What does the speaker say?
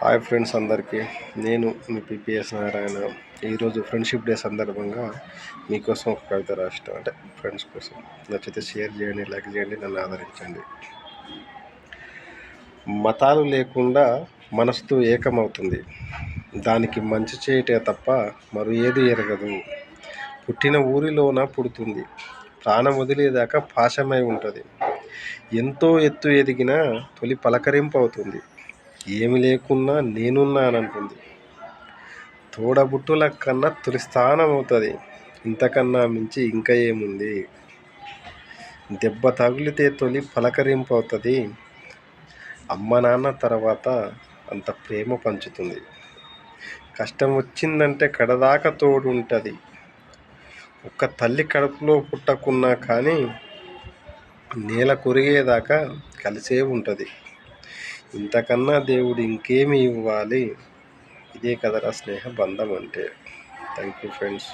Hi friends అందరికీ, నేను మీ PPS Narayana. ఈరోజు ఫ్రెండ్షిప్ డే సందర్భంగా మీకోసం ఒక కవిత రాసిన, అంటే ఫ్రెండ్స్ కోసం. నచ్చితే షేర్ చేయండి, లైక్ చేయండి, నన్ను ఆదరించండి. మతాలు లేకుండా మనసుతో ఏకమవుతుంది, దానికి మంచి చేయటే తప్ప మరో ఏది ఎరగదు. పుట్టిన ఊరిలోన పుడుతుంది, ప్రాణం వదిలేదాకా పాశమై ఉంటుంది. ఎంతో ఎత్తు ఎదిగినా తొలి పలకరింపు అవుతుంది, ఏమి లేకున్నా నేనున్నానంటుంది. తోడబుట్టుల కన్నా తొలి స్థానం అవుతుంది, ఇంతకన్నా మించి ఇంకా ఏముంది. దెబ్బ తగిలితే తొలి పలకరింపు అవుతుంది, అమ్మ నాన్న తర్వాత అంత ప్రేమ పంచుతుంది. కష్టం వచ్చిందంటే కడదాకా తోడు ఉంటుంది, ఒక్క తల్లి కడుపులో పుట్టకున్నా కానీ నేల కొరిగేదాకా కలిసే ఉంటుంది. ఇంతకన్నా దేవుడు ఇంకేమి ఇవ్వాలి, ఇదే కదరా స్నేహ బంధం అంటే. Thank you friends.